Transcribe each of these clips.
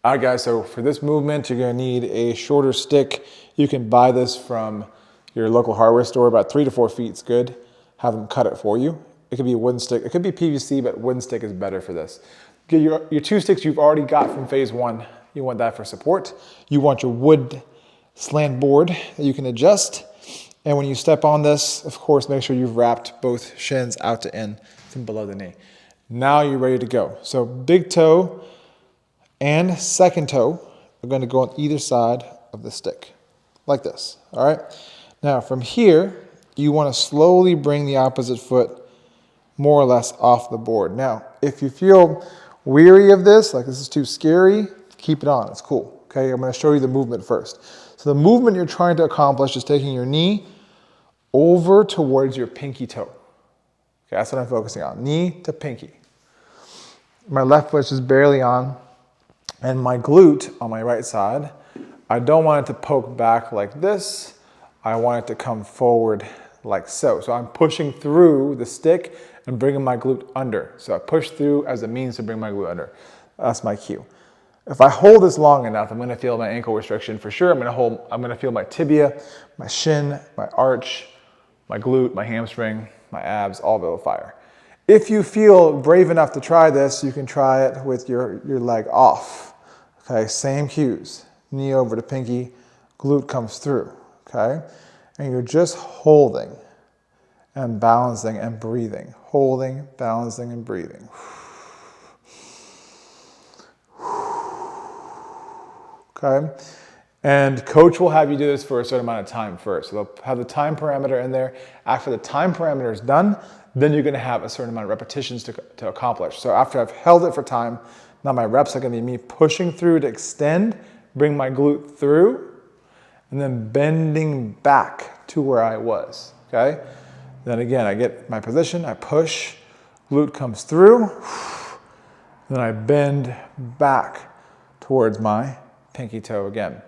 All right, guys, so for this movement, you're gonna need a shorter stick. You can buy this from your local hardware store, about 3 to 4 feet is good. Have them cut it for you. It could be a wooden stick, it could be PVC, but wooden stick is better for this. Get your 2 sticks you've already got from phase 1. You want that for support. You want your wood slant board that you can adjust. And when you step on this, of course, make sure you've wrapped both shins out to in from below the knee. Now you're ready to go. So big toe and second toe are going to go on either side of the stick, like this, all right? Now from here, you want to slowly bring the opposite foot more or less off the board. Now, if you feel weary of this, like this is too scary, keep it on, it's cool, okay? I'm going to show you the movement first. So the movement you're trying to accomplish is taking your knee over towards your pinky toe. Okay, that's what I'm focusing on, knee to pinky. My left foot is barely on, and my glute on my right side, I don't want it to poke back like this. I want it to come forward like so. So I'm pushing through the stick and bringing my glute under. So I push through as a means to bring my glute under. That's my cue. If I hold this long enough, I'm gonna feel my ankle restriction for sure. I'm gonna feel my tibia, my shin, my arch, my glute, my hamstring, my abs, all will fire. If you feel brave enough to try this, you can try it with your leg off. Okay, same cues. Knee over to pinky, glute comes through, okay? And you're just holding and balancing and breathing. Holding, balancing, and breathing. Okay? And coach will have you do this for a certain amount of time first. So they'll have the time parameter in there. After the time parameter is done, then you're gonna have a certain amount of repetitions to accomplish. So after I've held it for time, now my reps are gonna be me pushing through to extend, bring my glute through, and then bending back to where I was, okay? Then again, I get my position, I push, glute comes through, then I bend back towards my pinky toe again.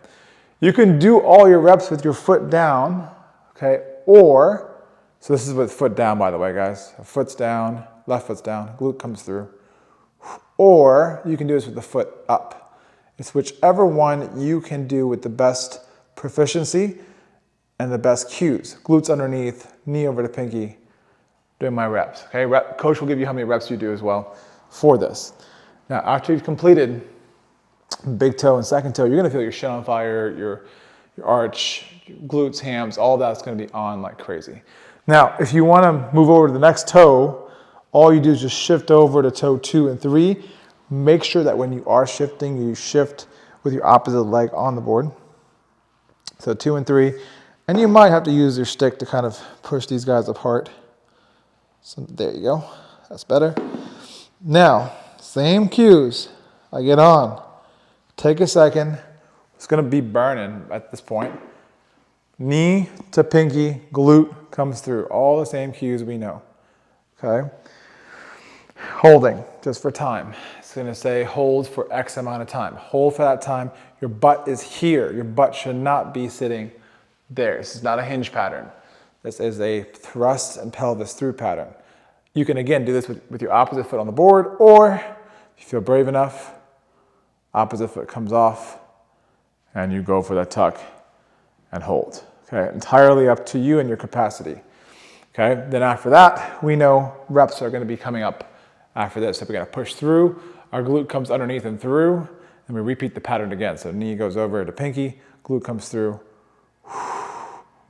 You can do all your reps with your foot down, okay? Or, so this is with foot down, by the way, guys. Foot's down, left foot's down, glute comes through. Or you can do this with the foot up. It's whichever one you can do with the best proficiency and the best cues. Glutes underneath, knee over to pinky, doing my reps, okay? Coach will give you how many reps you do as well for this. Now, after you've completed big toe and second toe, you're gonna feel your shin on fire, your arch, your glutes, hams, all that's gonna be on like crazy. Now, if you wanna move over to the next toe, all you do is just shift over to toe 2 and 3. Make sure that when you are shifting, you shift with your opposite leg on the board. So 2 and 3. And you might have to use your stick to kind of push these guys apart. So there you go, that's better. Now, same cues, I get on. Take a second, it's gonna be burning at this point. Knee to pinky, glute comes through. All the same cues we know, okay? Holding, just for time. It's gonna say hold for X amount of time. Hold for that time. Your butt is here. Your butt should not be sitting there. This is not a hinge pattern. This is a thrust and pelvis through pattern. You can again do this with your opposite foot on the board, or if you feel brave enough, opposite foot comes off and you go for that tuck and hold. Okay, entirely up to you and your capacity. Okay, then after that, we know reps are gonna be coming up after this. So we're gonna push through, our glute comes underneath and through, and we repeat the pattern again. So knee goes over to pinky, glute comes through.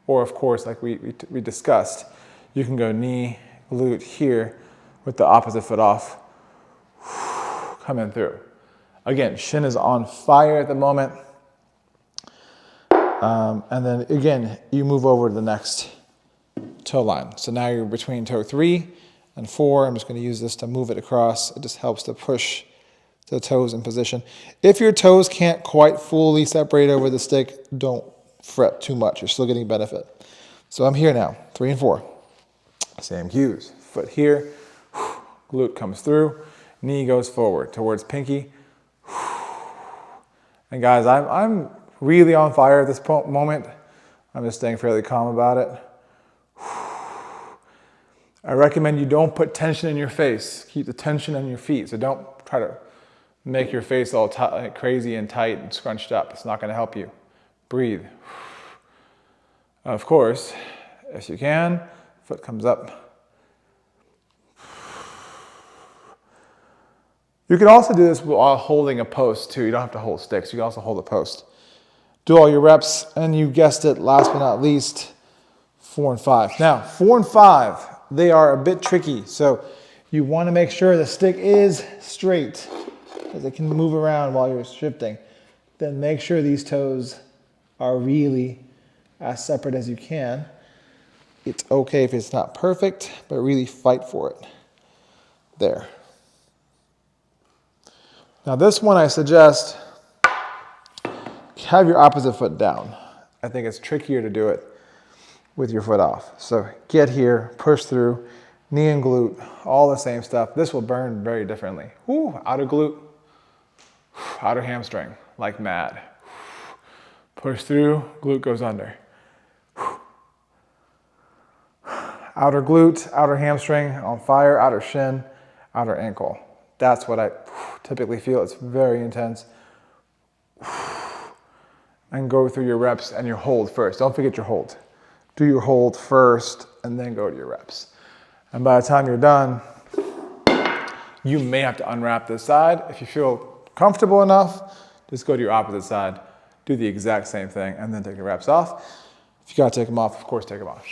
Or of course, like we discussed, you can go knee, glute here with the opposite foot off, coming through. Again, shin is on fire at the moment. And then again, you move over to the next toe line. So now you're between toe 3 and 4. I'm just gonna use this to move it across. It just helps to push the toes in position. If your toes can't quite fully separate over the stick, don't fret too much. You're still getting benefit. So I'm here now, 3 and 4. Same cues. Foot here, glute comes through, knee goes forward towards pinky. And guys, I'm really on fire at this moment. I'm just staying fairly calm about it. I recommend you don't put tension in your face. Keep the tension on your feet. So don't try to make your face all crazy and tight and scrunched up. It's not going to help you. Breathe. Of course, if you can, foot comes up. You can also do this while holding a post too. You don't have to hold sticks. You can also hold a post. Do all your reps, and you guessed it, last but not least, 4 and 5. Now, 4 and 5, they are a bit tricky. So you want to make sure the stick is straight, because it can move around while you're shifting. Then make sure these toes are really as separate as you can. It's okay if it's not perfect, but really fight for it. There. Now this one I suggest have your opposite foot down. I think it's trickier to do it with your foot off. So get here, push through, knee and glute, all the same stuff. This will burn very differently. Woo, outer glute, outer hamstring, like mad. Push through, glute goes under. Outer glute, outer hamstring on fire, outer shin, outer ankle. That's what I typically feel. It's very intense. And go through your reps and your hold first. Don't forget your hold. Do your hold first and then go to your reps. And by the time you're done, you may have to unwrap this side. If you feel comfortable enough, just go to your opposite side. Do the exact same thing and then take your reps off. If you gotta take them off, of course, take them off.